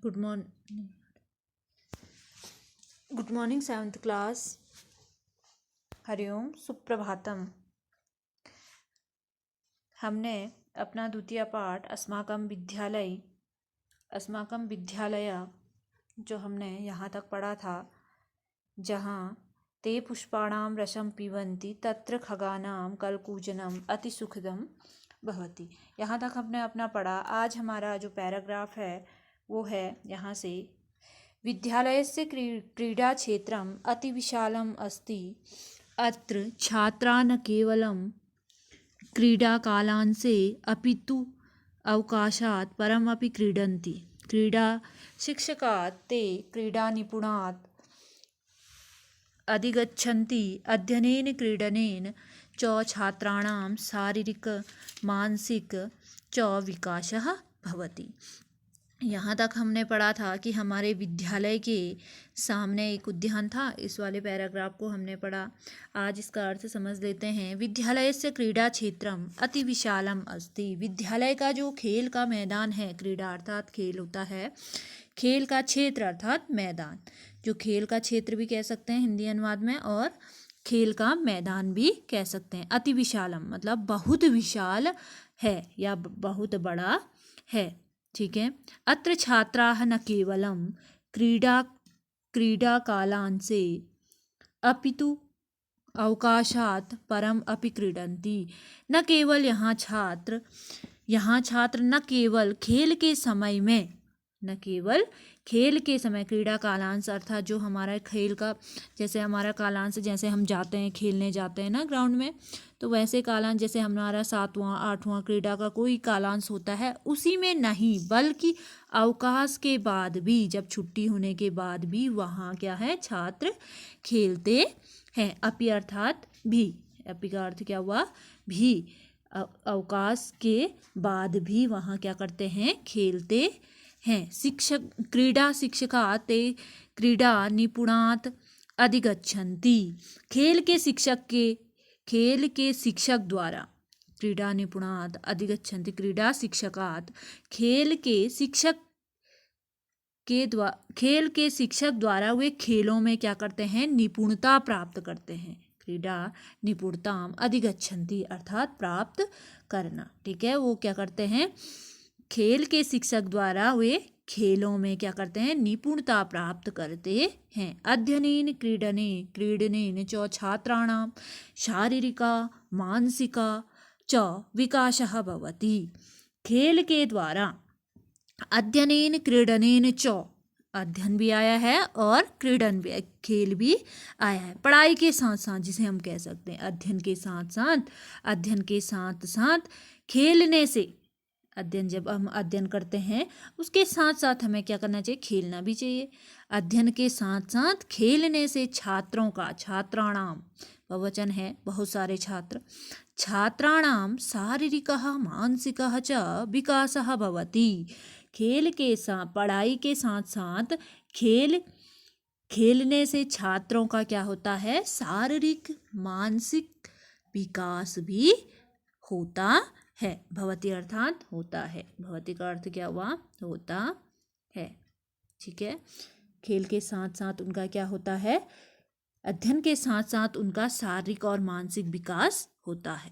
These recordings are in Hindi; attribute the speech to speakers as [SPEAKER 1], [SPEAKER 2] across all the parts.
[SPEAKER 1] Good morning. Good morning 7th class. हरिओम सुप्रभातम। हमने अपना द्वितीय पाठ अस्माकं विद्यालय जो हमने यहाँ तक पढ़ा था, जहाँ ते पुष्पाणां रसं पिबन्ति तत्र खगानां कलकूजनम अति सुखदम भवति। यहाँ तक हमने अपना पढ़ा। आज हमारा जो पैराग्राफ है वो है यहाँ से, विद्यालयस्य क्रीडाक्षेत्रम् अतिविशालम् अस्ति। अत्र छात्राः न केवलं क्रीडाकालांशे अपितु अवकाशात् परमपि क्रीडन्ति। क्रीडाशिक्षकात् ते क्रीडानिपुणात् अधिगच्छन्ति। अध्ययनेन क्रीडनेन च छात्राणां शारीरिक मानसिक च विकासः भवति। यहाँ तक हमने पढ़ा था कि हमारे विद्यालय के सामने एक उद्यान था। इस वाले पैराग्राफ को हमने पढ़ा। आज इसका अर्थ समझ लेते हैं। विद्यालयस्य क्रीडा क्षेत्रम अति विशालम अस्ति। विद्यालय का जो खेल का मैदान है, क्रीडा अर्थात खेल होता है, खेल का क्षेत्र अर्थात मैदान, जो खेल का क्षेत्र भी कह सकते हैं हिंदी अनुवाद में, और खेल का मैदान भी कह सकते हैं। अति विशालम मतलब बहुत विशाल है या बहुत बड़ा है। ठीक है। अत्र छात्राः न केवलं क्रीडाकालांशे अपितु अवकाशात् परम अपि क्रीडन्ति। न केवल यहाँ छात्र न केवल खेल के समय में, न केवल खेल के समय, क्रीडा कालांश अर्थात जो हमारा खेल का, जैसे हमारा कालांश, जैसे हम जाते हैं खेलने जाते हैं ना ग्राउंड में, तो वैसे कालांश जैसे हमारा 7वां 8वां क्रीडा का कोई कालांश होता है, उसी में नहीं बल्कि अवकाश के बाद भी, जब छुट्टी होने के बाद भी वहाँ क्या है, छात्र खेलते हैं। अपि अर्थात भी, अपि का अर्थ क्या हुआ, भी। अवकाश के बाद भी वहाँ क्या करते हैं, खेलते हैं। क्रीडा शिक्षका ते क्रीडा निपुणात् अधिगच्छन्ति। खेल के शिक्षक द्वारा, क्रीडा निपुणात् अधिगच्छन्ति, क्रीडा शिक्षकात्, खेल के शिक्षक द्वारा वे खेलों में क्या करते हैं, निपुणता प्राप्त करते हैं। क्रीडा निपुणताम अधिगच्छन्ति अर्थात प्राप्त करना। ठीक है। वो क्या करते हैं, खेल के शिक्षक द्वारा वे खेलों में क्या करते हैं, निपुणता प्राप्त करते हैं। अध्ययनेन क्रीडनेन च छात्राणां शारीरिक मानसिक च विकासः भवति। खेल के द्वारा, अध्ययनेन क्रीडनेन च, अध्ययन भी आया है और क्रीडन भी, खेल भी आया है। पढ़ाई के साथ साथ जिसे हम कह सकते हैं, अध्ययन के साथ साथ खेलने से, अध्ययन जब हम अध्ययन करते हैं उसके साथ साथ हमें क्या करना चाहिए, खेलना भी चाहिए। अध्ययन के साथ साथ खेलने से छात्राणाम बहुवचन है, बहुत सारे छात्र, छात्राणाम शारीरिकः मानसिकः च विकासः भवति। पढ़ाई के साथ साथ खेलने से छात्रों का क्या होता है, शारीरिक मानसिक विकास भी होता है। भवति अर्थात होता है। भवति का अर्थ क्या हुआ, होता है। ठीक है। खेल के साथ साथ उनका क्या होता है, अध्ययन के साथ साथ उनका शारीरिक और मानसिक विकास होता है।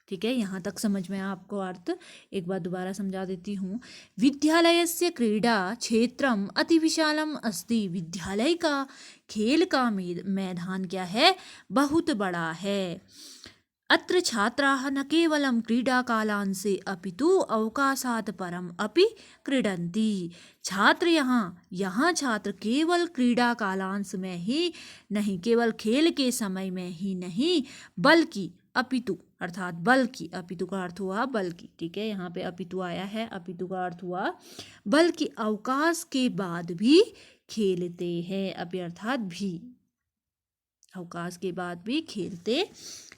[SPEAKER 1] ठीक है। यहाँ तक समझ में आपको अर्थ एक बार दोबारा समझा देती हूँ। विद्यालयस्य क्रीडा क्षेत्रम अति विशालम अस्ति। विद्यालय का खेल का मैदान क्या है, बहुत बड़ा है। अत्र छात्राः न केवलं क्रीडाकालांशे अपितु अवकाशात् परम अपि क्रीडन्ति। यहाँ छात्र केवल क्रीडा कालांश में ही नहीं, केवल खेल के समय में ही नहीं, बल्कि अपितु अर्थात बल्कि, अपितु का अर्थ हुआ बल्कि। ठीक है। यहाँ पे अपितु आया है, अपितु का अर्थ हुआ बल्कि, अवकाश के बाद भी खेलते हैं। अपि अर्थात भी, अवकाश के बाद भी खेलते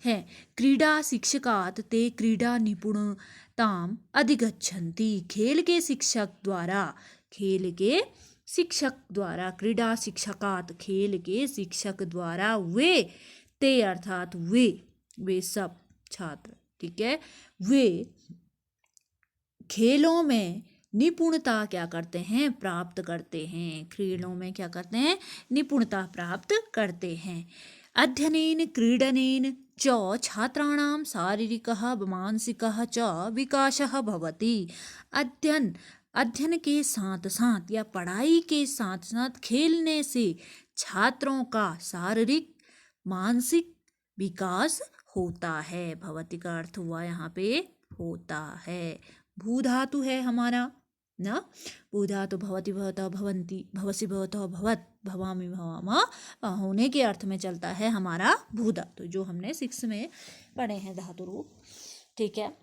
[SPEAKER 1] हैं। क्रीडा शिक्षकात् ते क्रीडा निपुणताम अधिगच्छन्ति। खेल के शिक्षक द्वारा, क्रीडा शिक्षकात्, खेल के शिक्षक द्वारा, वे, ते अर्थात वे सब छात्र, ठीक है, वे खेलों में निपुणता क्या करते हैं, प्राप्त करते हैं। क्रीडों में क्या करते हैं, निपुणता प्राप्त करते हैं। अध्ययनेन क्रीडनेन च छात्राणां शारीरिकः मानसिकः च विकासः भवति। अध्ययन के साथ साथ या पढ़ाई के साथ साथ खेलने से छात्रों का शारीरिक मानसिक विकास होता है। भवति का अर्थ हुआ यहाँ पे होता है। भू धातु है हमारा ना, भू धातु भवति भवतः भवन्ति भवसि भवतः भवत भवामि भवामः होने के अर्थ में चलता है हमारा भू धातु, जो हमने 6 में पढ़े हैं धातु रूप। ठीक है।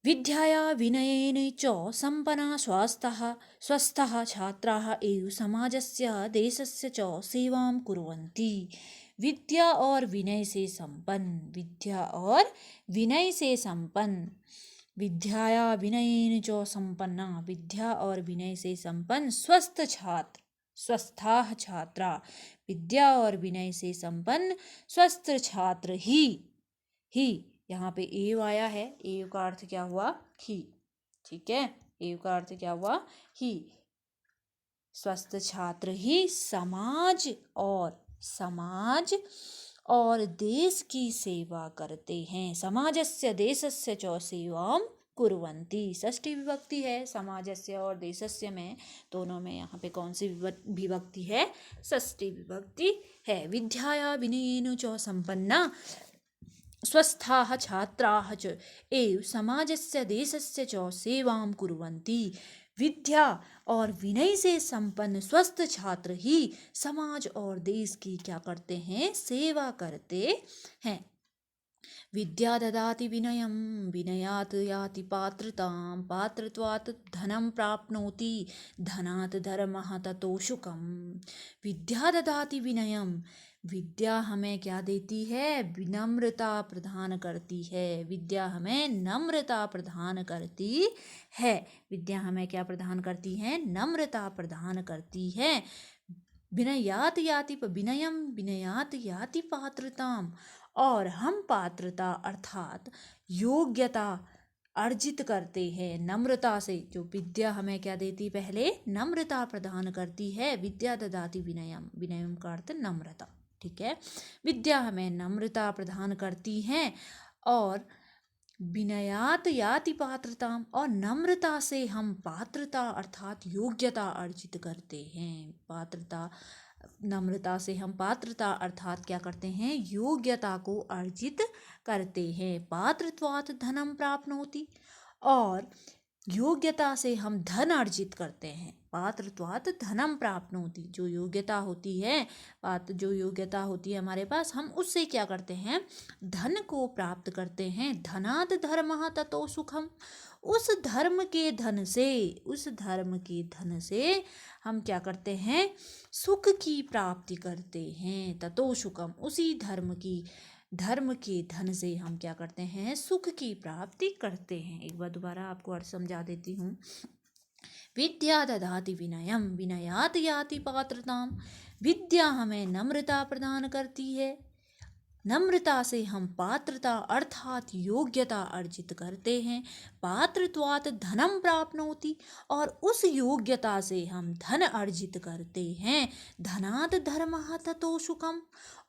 [SPEAKER 1] विद्याया विनयेन च सम्पन्ना स्वस्थः छात्राः एव समाजस्य देशस्य च सेवां कुर्वन्ति। विद्या और विनय से संपन्न, विद्या और विनय से संपन्न, विद्याया विनयेन च सम्पन्ना, विद्या और विनय से संपन्न स्वस्थ छात्र, स्वस्थाः छात्रा, विद्या और विनय से संपन्न स्वस्थ छात्र ही यहाँ पे एव आया है, एव का अर्थ क्या हुआ, ही। ठीक है, एव का अर्थ क्या हुआ, ही। स्वस्थ छात्र ही समाज और देश की सेवा करते हैं। समाजस्य देशस्य च सेवां कुर्वन्ति। षष्ठी विभक्ति है, समाजस्य और देशस्य में दोनों में यहाँ पे कौन सी विभक्ति है, षष्ठी विभक्ति है। विद्याया विनयेन च सम्पन्ना स्वस्थाः छात्राः च एव समाजस्य देशस्य च सेवां कुर्वन्ति। विद्या और विनय से संपन्न स्वस्थ छात्र ही समाज और देश की क्या करते हैं, सेवा करते हैं। विद्या ददाति विनयं विनयात् याति पात्रतां पात्रत्वात् धनं प्राप्नोति धनात् धर्मः ततो सुखम्। विद्या ददाति विनयं, विद्या हमें क्या देती है, विनम्रता प्रदान करती है। विद्या हमें नम्रता प्रदान करती है। विद्या हमें क्या प्रदान करती है, नम्रता प्रदान करती है। विनयात याति विनयम विनयात याति पात्रताम, और हम पात्रता अर्थात योग्यता अर्जित करते हैं नम्रता से। जो विद्या हमें क्या देती, पहले नम्रता प्रदान करती है। विद्या ददाति विनयम, विनयम का अर्थ नम्रता। ठीक है, विद्या हमें नम्रता प्रदान करती है और विनयात याति पात्रताम, और नम्रता से हम पात्रता अर्थात योग्यता अर्जित करते हैं। पात्रता, नम्रता से हम पात्रता अर्थात क्या करते हैं, योग्यता को अर्जित करते हैं। पात्रत्वात् धनम प्राप्नोति, और योग्यता से हम धन अर्जित करते हैं। पात्रत्वात् धनम प्राप्नोति, जो योग्यता होती है, जो योग्यता होती है हमारे पास, हम उससे क्या करते हैं, धन को प्राप्त करते हैं। धनात् धर्मः ततो सुखम, उस धर्म के धन से हम क्या करते हैं, सुख की प्राप्ति करते हैं। ततो सुखम, उसी धर्म के धन से हम क्या करते हैं, सुख की प्राप्ति करते हैं। एक बार दोबारा आपको अर्थ समझा देती हूँ। विद्या ददाति विनयम विनयात याति पात्रताम, विद्या हमें नम्रता प्रदान करती है। नम्रता से हम पात्रता अर्थात योग्यता अर्जित करते हैं। पात्रत्वात् धनम प्राप्नोति, और उस योग्यता से हम धन अर्जित करते हैं। धनात् धर्मः ततो सुखम,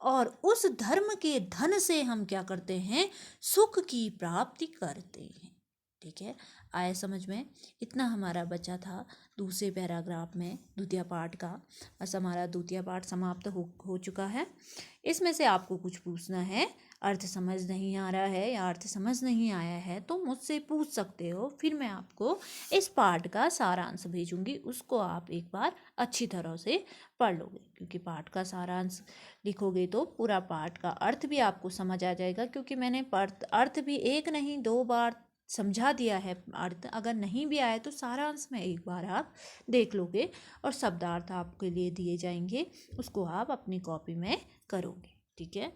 [SPEAKER 1] और उस धर्म के धन से हम क्या करते हैं, सुख की प्राप्ति करते हैं। ठीक है, आया समझ में। इतना हमारा बचा था दूसरे पैराग्राफ में द्वितीय पाठ का। बस हमारा द्वितीय पाठ समाप्त हो चुका है। इसमें से आपको कुछ पूछना है, अर्थ समझ नहीं आ रहा है या अर्थ समझ नहीं आया है तो मुझसे पूछ सकते हो। फिर मैं आपको इस पाठ का सारांश भेजूंगी, उसको आप एक बार अच्छी तरह से पढ़ लोगे। क्योंकि पाठ का सारांश लिखोगे तो पूरा पाठ का अर्थ भी आपको समझ आ जाएगा। क्योंकि मैंने अर्थ भी एक नहीं 2 बार समझा दिया है। अर्थ अगर नहीं भी आए तो सारांश में एक बार आप देख लोगे, और शब्दार्थ आपके लिए दिए जाएंगे, उसको आप अपनी कॉपी में करोगे। ठीक है।